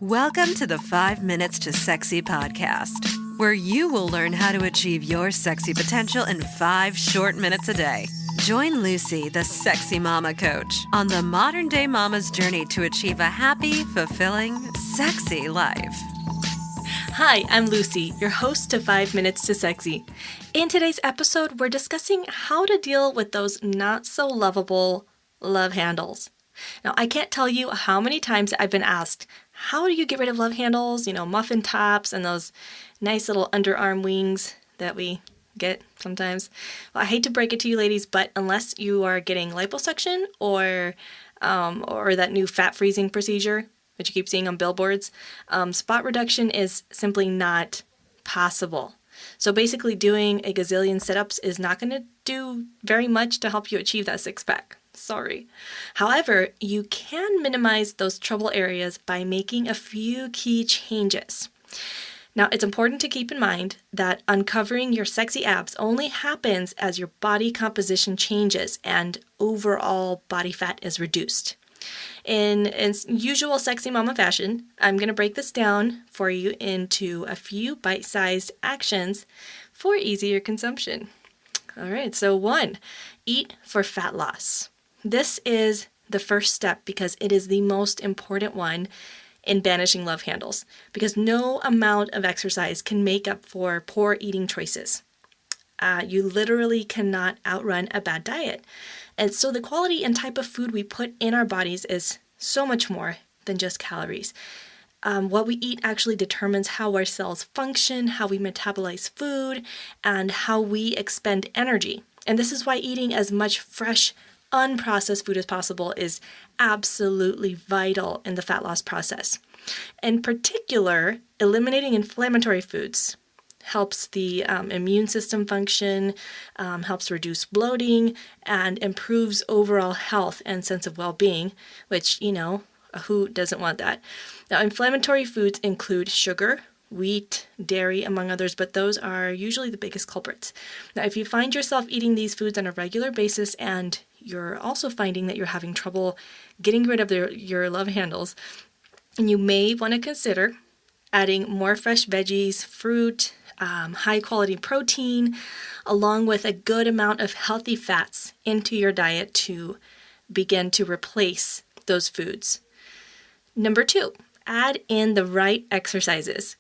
Welcome to the 5 Minutes to Sexy podcast, where you will learn how to achieve your sexy potential in 5 short minutes a day. Join Lucy, the sexy mama coach, on the modern day mama's journey to achieve a happy, fulfilling, sexy life. Hi, I'm Lucy, your host to 5 Minutes to Sexy. In today's episode, we're discussing how to deal with those not so lovable love handles. Now, I can't tell you how many times I've been asked, how do you get rid of love handles, muffin tops and those nice little underarm wings that we get sometimes? Well, I hate to break it to you ladies, but unless you are getting liposuction or that new fat freezing procedure that you keep seeing on billboards, spot reduction is simply not possible. So basically doing a gazillion sit-ups is not going to do very much to help you achieve that six-pack. Sorry. However, you can minimize those trouble areas by making a few key changes. Now, it's important to keep in mind that uncovering your sexy abs only happens as your body composition changes and overall body fat is reduced. In usual sexy mama fashion, I'm going to break this down for you into a few bite-sized actions for easier consumption. All right, so 1, eat for fat loss. This is the first step because it is the most important one in banishing love handles, because no amount of exercise can make up for poor eating choices. You literally cannot outrun a bad diet. And so the quality and type of food we put in our bodies is so much more than just calories. What we eat actually determines how our cells function, how we metabolize food, and how we expend energy. And this is why eating as much fresh, unprocessed food as possible is absolutely vital in the fat loss process. In particular, eliminating inflammatory foods helps the immune system function, helps reduce bloating, and improves overall health and sense of well-being, which, who doesn't want that? Now, inflammatory foods include sugar, wheat, dairy, among others, but those are usually the biggest culprits. Now, if you find yourself eating these foods on a regular basis and you're also finding that you're having trouble getting rid of your love handles, and you may want to consider adding more fresh veggies, fruit, high-quality protein, along with a good amount of healthy fats into your diet to begin to replace those foods. Number 2, add in the right exercises.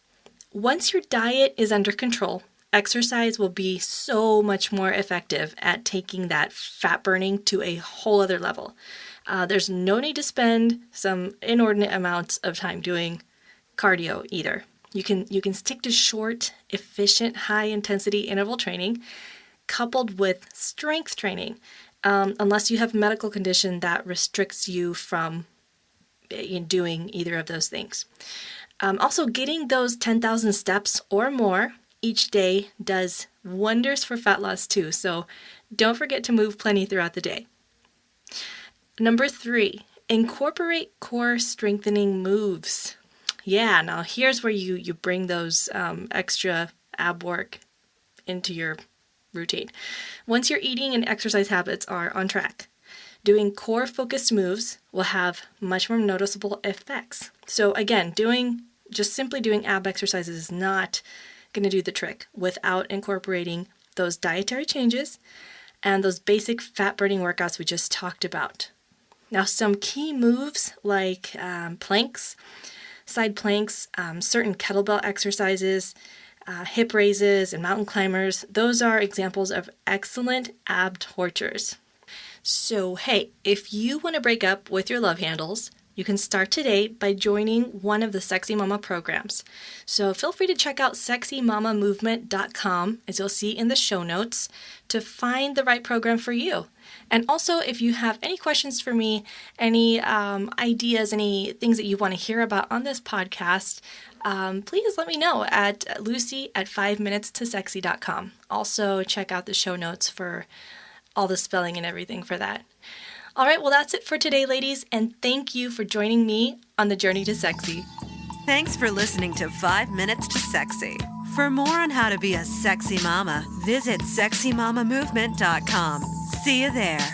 Once your diet is under control, exercise will be so much more effective at taking that fat burning to a whole other level. There's no need to spend some inordinate amounts of time doing cardio either. You can stick to short, efficient, high-intensity interval training coupled with strength training, unless you have a medical condition that restricts you from doing either of those things. Also, getting those 10,000 steps or more each day does wonders for fat loss too, so don't forget to move plenty throughout the day. Number 3, incorporate core strengthening moves. Yeah, now here's where you bring those extra ab work into your routine. Once your eating and exercise habits are on track, doing core-focused moves will have much more noticeable effects. So again, simply doing ab exercises is not going to do the trick without incorporating those dietary changes and those basic fat-burning workouts we just talked about. Now, some key moves like planks, side planks, certain kettlebell exercises, hip raises, and mountain climbers, those are examples of excellent ab tortures. So, hey, if you want to break up with your love handles, you can start today by joining one of the Sexy Mama programs. So feel free to check out sexymamamovement.com, as you'll see in the show notes, to find the right program for you. And also, if you have any questions for me, any ideas, any things that you want to hear about on this podcast, please let me know at lucy@5minutestosexy.com. Also, check out the show notes for all the spelling and everything for that. All right, well, that's it for today, ladies, and thank you for joining me on the journey to sexy. Thanks for listening to 5 Minutes to Sexy. For more on how to be a sexy mama, visit sexymamamovement.com. See you there.